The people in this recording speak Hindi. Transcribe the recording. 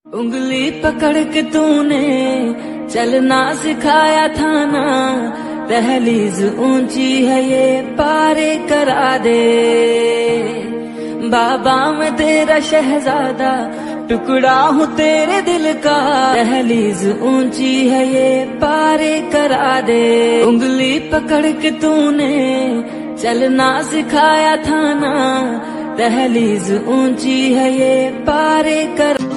उंगली पकड़ के तूने चलना सिखाया था ना, दहलीज ऊंची है ये पारे करा दे। बाबा मैं तेरा शहजादा, टुकड़ा हूँ तेरे दिल का, दहलीज ऊंची है ये पारे करा दे। उंगली पकड़ के तूने चलना सिखाया था ना, दहलीज ऊंची है ये पारे कर